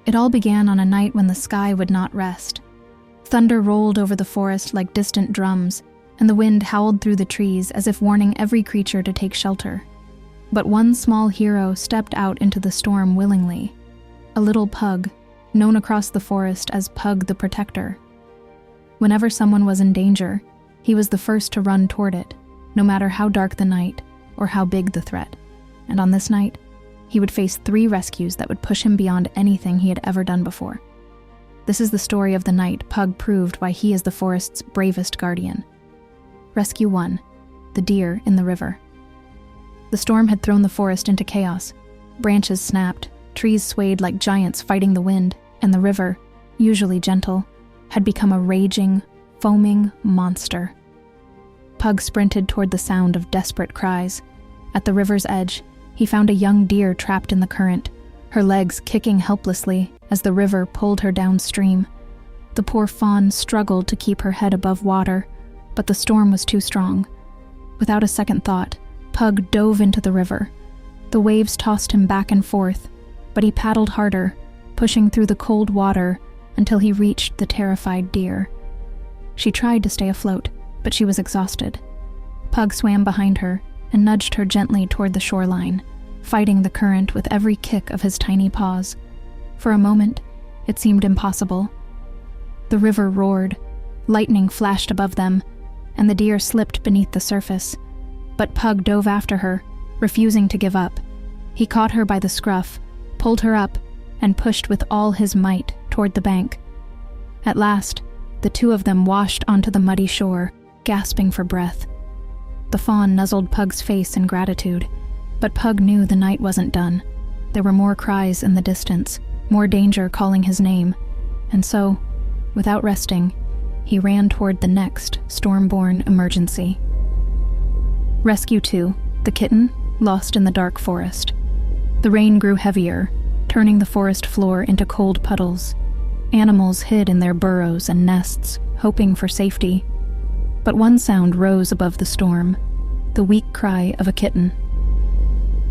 It all began on a night when the sky would not rest. Thunder rolled over the forest like distant drums, and the wind howled through the trees as if warning every creature to take shelter. But one small hero stepped out into the storm willingly. A little pug, known across the forest as Pug the Protector. Whenever someone was in danger, he was the first to run toward it, no matter how dark the night or how big the threat. And on this night, he would face 3 rescues that would push him beyond anything he had ever done before. This is the story of the night Pug proved why he is the forest's bravest guardian. Rescue 1, the deer in the river. The storm had thrown the forest into chaos. Branches snapped, trees swayed like giants fighting the wind, and the river, usually gentle, had become a raging, foaming monster. Pug sprinted toward the sound of desperate cries. At the river's edge, he found a young deer trapped in the current, her legs kicking helplessly as the river pulled her downstream. The poor fawn struggled to keep her head above water, but the storm was too strong. Without a second thought, Pug dove into the river. The waves tossed him back and forth, but he paddled harder, pushing through the cold water until he reached the terrified deer. She tried to stay afloat, but she was exhausted. Pug swam behind her and nudged her gently toward the shoreline, fighting the current with every kick of his tiny paws. For a moment, it seemed impossible. The river roared, lightning flashed above them, and the deer slipped beneath the surface. But Pug dove after her, refusing to give up. He caught her by the scruff, pulled her up, and pushed with all his might toward the bank. At last, the 2 of them washed onto the muddy shore, gasping for breath. The fawn nuzzled Pug's face in gratitude, but Pug knew the night wasn't done. There were more cries in the distance, more danger calling his name, and so, without resting, he ran toward the next storm-born emergency. Rescue 2, the kitten, lost in the dark forest. The rain grew heavier, turning the forest floor into cold puddles. Animals hid in their burrows and nests, hoping for safety. But one sound rose above the storm, the weak cry of a kitten.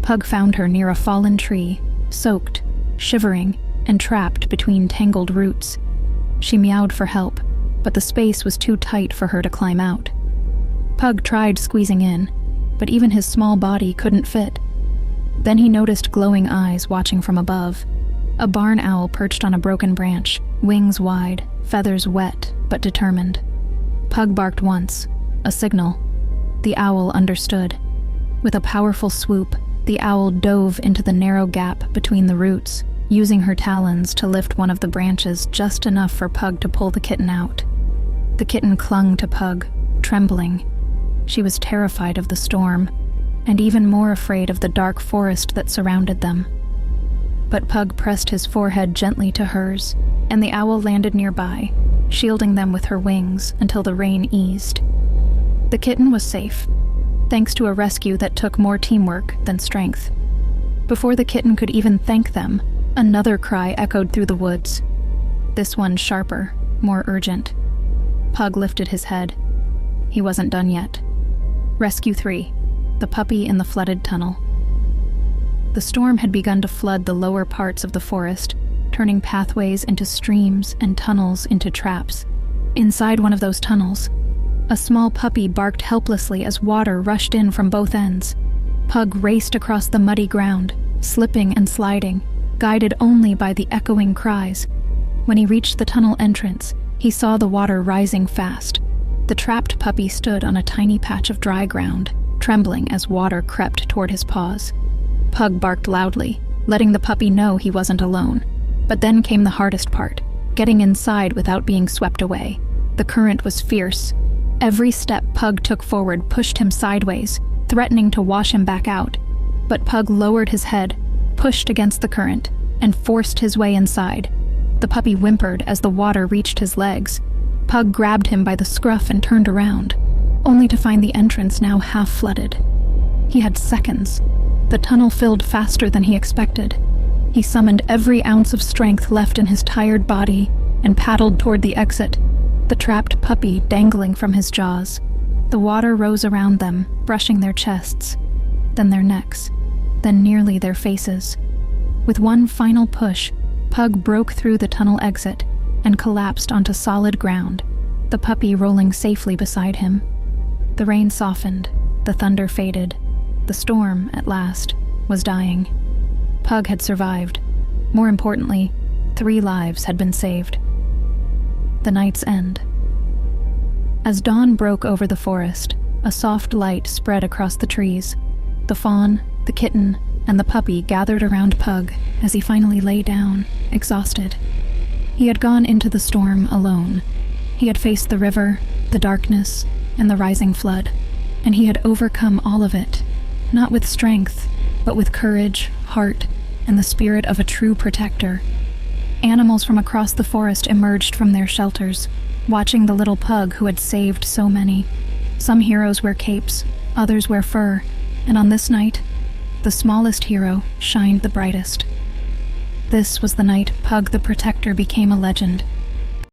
Pug found her near a fallen tree, soaked, shivering, and trapped between tangled roots. She meowed for help, but the space was too tight for her to climb out. Pug tried squeezing in, but even his small body couldn't fit. Then he noticed glowing eyes watching from above. A barn owl perched on a broken branch, wings wide, feathers wet but determined. Pug barked once, a signal. The owl understood. With a powerful swoop, the owl dove into the narrow gap between the roots, using her talons to lift one of the branches just enough for Pug to pull the kitten out. The kitten clung to Pug, trembling. She was terrified of the storm, and even more afraid of the dark forest that surrounded them. But Pug pressed his forehead gently to hers, and the owl landed nearby, shielding them with her wings until the rain eased. The kitten was safe, thanks to a rescue that took more teamwork than strength. Before the kitten could even thank them, another cry echoed through the woods. This one sharper, more urgent. Pug lifted his head. He wasn't done yet. Rescue 3, the puppy in the flooded tunnel. The storm had begun to flood the lower parts of the forest, turning pathways into streams and tunnels into traps. Inside one of those tunnels, a small puppy barked helplessly as water rushed in from both ends. Pug raced across the muddy ground, slipping and sliding, guided only by the echoing cries. When he reached the tunnel entrance, he saw the water rising fast. The trapped puppy stood on a tiny patch of dry ground, trembling as water crept toward his paws. Pug barked loudly, letting the puppy know he wasn't alone. But then came the hardest part, getting inside without being swept away. The current was fierce. Every step Pug took forward pushed him sideways, threatening to wash him back out. But Pug lowered his head, pushed against the current, and forced his way inside. The puppy whimpered as the water reached his legs. Pug grabbed him by the scruff and turned around, only to find the entrance now half flooded. He had seconds. The tunnel filled faster than he expected. He summoned every ounce of strength left in his tired body and paddled toward the exit, the trapped puppy dangling from his jaws. The water rose around them, brushing their chests, then their necks, then nearly their faces. With one final push, Pug broke through the tunnel exit and collapsed onto solid ground, the puppy rolling safely beside him. The rain softened, the thunder faded. The storm, at last, was dying. Pug had survived. More importantly, 3 lives had been saved. The night's end. As dawn broke over the forest, a soft light spread across the trees. The fawn, the kitten, and the puppy gathered around Pug as he finally lay down, exhausted. He had gone into the storm alone. He had faced the river, the darkness, and the rising flood, and he had overcome all of it, not with strength, but with courage, heart, and the spirit of a true protector. Animals from across the forest emerged from their shelters, watching the little Pug who had saved so many. Some heroes wear capes, others wear fur, and on this night, the smallest hero shined the brightest. This was the night Pug the Protector became a legend,